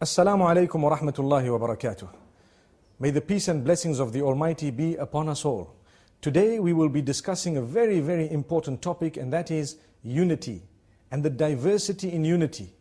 Assalamu alaikum wa rahmatullahi wa barakatuh. May the peace and blessings of the Almighty be upon us all. Today we will be discussing a very, very important topic, and that is unity and the diversity in unity.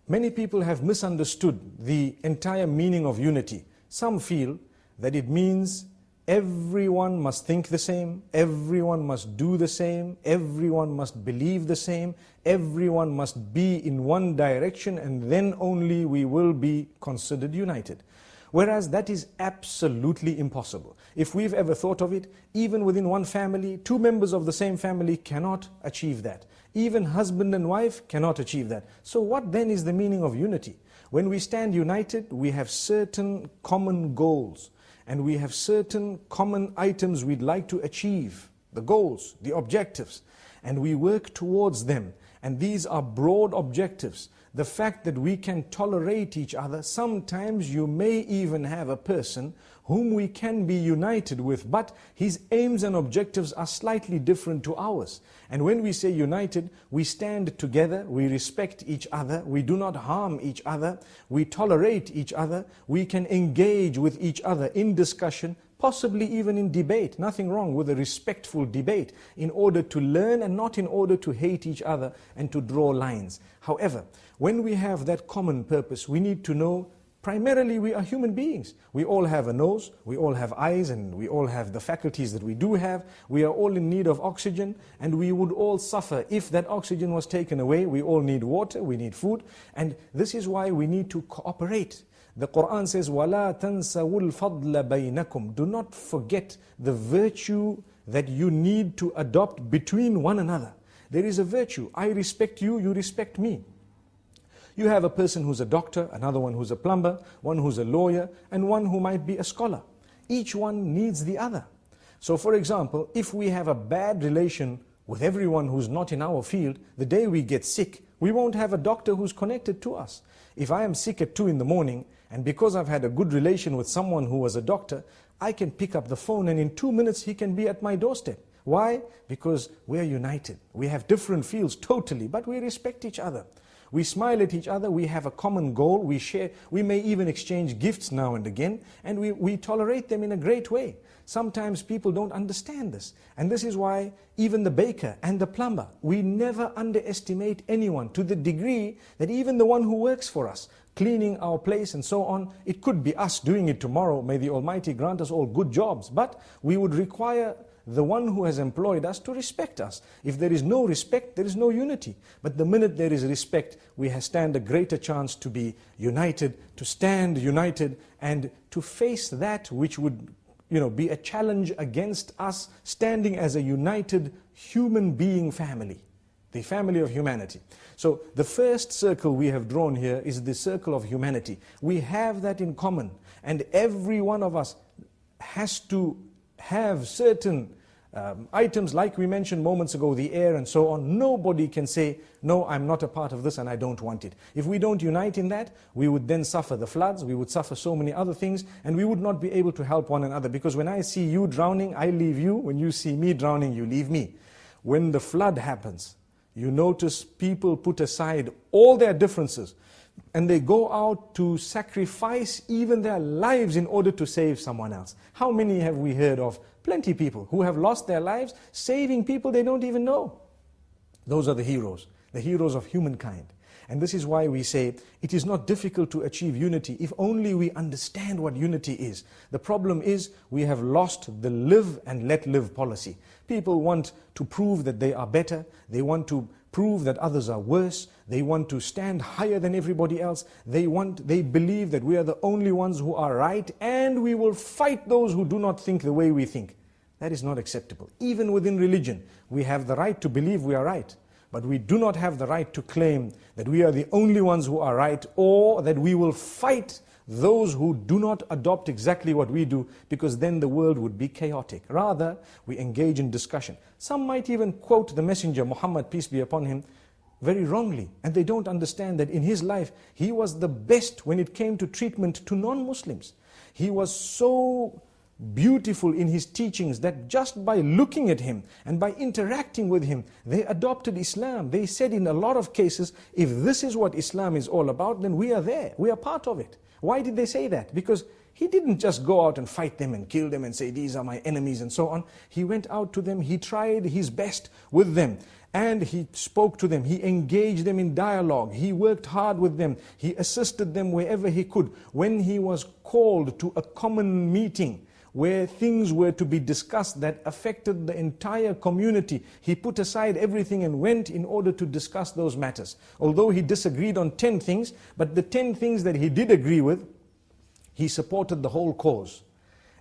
Many people have misunderstood the entire meaning of unity. Some feel that it means everyone must think the same, everyone must do the same, everyone must believe the same, everyone must be in one direction, and then only we will be considered united. Whereas that is absolutely impossible. If we've ever thought of it, even within one family, two members of the same family cannot achieve that. Even husband and wife cannot achieve that. So what then is the meaning of unity? When we stand united, we have certain common goals, and we have certain common items we'd like to achieve, the goals, the objectives, and we work towards them. And these are broad objectives. The fact that we can tolerate each other, sometimes you may even have a person whom we can be united with, but his aims and objectives are slightly different to ours. And when we say united, we stand together, we respect each other, we do not harm each other, we tolerate each other, we can engage with each other in discussion, possibly even in debate. Nothing wrong with a respectful debate in order to learn and not in order to hate each other and to draw lines. However, when we have that common purpose, we need to know primarily we are human beings. We all have a nose, we all have eyes, and we all have the faculties that we do have. We are all in need of oxygen, and we would all suffer if that oxygen was taken away. We all need water, we need food, and this is why we need to cooperate. The Quran says, وَلَا تَنْسَوُا الْفَضْلَ بَيْنَكُمْ. Do not forget the virtue that you need to adopt between one another. There is a virtue. I respect you, you respect me. You have a person who's a doctor, another one who's a plumber, one who's a lawyer, and one who might be a scholar. Each one needs the other. So for example, if we have a bad relation with everyone who's not in our field, the day we get sick, we won't have a doctor who's connected to us. If I am sick at 2 in the morning, and because I've had a good relation with someone who was a doctor, I can pick up the phone and in 2 minutes he can be at my doorstep. Why? Because we are united. We have different fields totally, but we respect each other. We smile at each other, we have a common goal, we share, we may even exchange gifts now and again, and we tolerate them in a great way. Sometimes people don't understand this, and this is why even the baker and the plumber, we never underestimate anyone to the degree that even the one who works for us, cleaning our place and so on, it could be us doing it tomorrow. May the Almighty grant us all good jobs, but we would require the one who has employed us to respect us. If there is no respect, there is no unity. But the minute there is respect, we stand a greater chance to be united, to stand united, and to face that which would be a challenge against us, standing as a united human being family, the family of humanity. So the first circle we have drawn here is the circle of humanity. We have that in common, and every one of us has to have certain items like we mentioned moments ago, the air and so on. Nobody can say, no, I'm not a part of this and I don't want it. If we don't unite in that, we would then suffer the floods, we would suffer so many other things, and we would not be able to help one another. Because when I see you drowning, I leave you. When you see me drowning, you leave me. When the flood happens, you notice people put aside all their differences and they go out to sacrifice even their lives in order to save someone else. How many have we heard of? Plenty people who have lost their lives saving people they don't even know. Those are the heroes of humankind. And this is why we say it is not difficult to achieve unity if only we understand what unity is. The problem is we have lost the live and let live policy. People want to prove that they are better. They want to prove that others are worse. They want to stand higher than everybody else. They believe that we are the only ones who are right, and we will fight those who do not think the way we think. That is not acceptable. Even within religion, we have the right to believe we are right, but we do not have the right to claim that we are the only ones who are right, or that we will fight those who do not adopt exactly what we do, because then the world would be chaotic. Rather, we engage in discussion. Some might even quote the Messenger, Muhammad, peace be upon him, very wrongly, and they don't understand that in his life, he was the best when it came to treatment to non-Muslims. He was so beautiful in his teachings that just by looking at him and by interacting with him, they adopted Islam. They said in a lot of cases, if this is what Islam is all about, then we are there. We are part of it. Why did they say that? Because he didn't just go out and fight them and kill them and say, these are my enemies and so on. He went out to them, he tried his best with them. And he spoke to them, he engaged them in dialogue, he worked hard with them, he assisted them wherever he could. When he was called to a common meeting where things were to be discussed that affected the entire community, he put aside everything and went in order to discuss those matters. Although he disagreed on 10 things, but the 10 things that he did agree with, he supported the whole cause.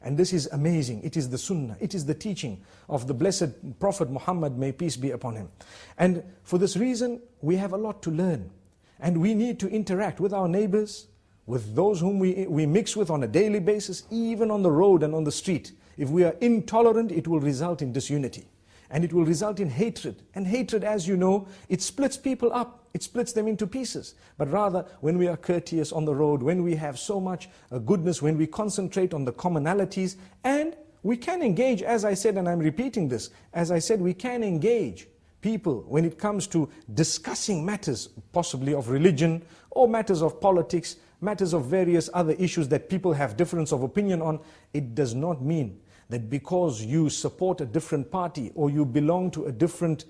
And this is amazing. It is the sunnah. It is the teaching of the blessed Prophet Muhammad, may peace be upon him. And for this reason, we have a lot to learn. And we need to interact with our neighbors, with those whom we mix with on a daily basis, even on the road and on the street. If we are intolerant, it will result in disunity. And it will result in hatred. And hatred, as you know, it splits people up. It splits them into pieces. But rather, when we are courteous on the road, when we have so much goodness, when we concentrate on the commonalities, and we can engage, as I said, and I'm repeating this, as I said, we can engage people when it comes to discussing matters, possibly of religion, or matters of politics, matters of various other issues that people have difference of opinion on. It does not mean that because you support a different party or you belong to a different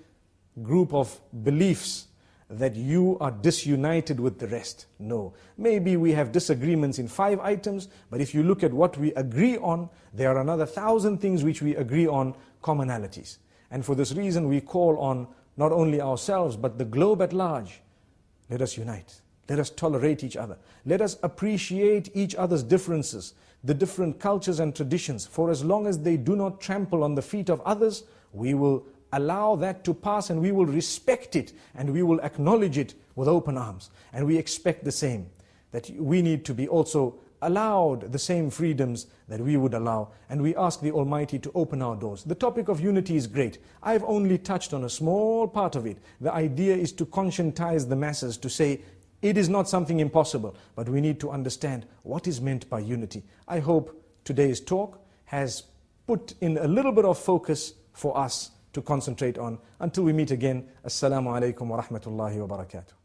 group of beliefs that you are disunited with the rest. No. Maybe we have disagreements in 5 items, but if you look at what we agree on, there are another 1,000 things which we agree on, commonalities. And for this reason we call on not only ourselves but the globe at large. Let us unite. Let us tolerate each other. Let us appreciate each other's differences, the different cultures and traditions. For as long as they do not trample on the feet of others, we will allow that to pass and we will respect it and we will acknowledge it with open arms. And we expect the same, that we need to be also allowed the same freedoms that we would allow. And we ask the Almighty to open our doors. The topic of unity is great. I've only touched on a small part of it. The idea is to conscientize the masses, to say, it is not something impossible, but we need to understand what is meant by unity. I hope today's talk has put in a little bit of focus for us to concentrate on. Until we meet again, Assalamu alaikum wa rahmatullahi wa barakatuh.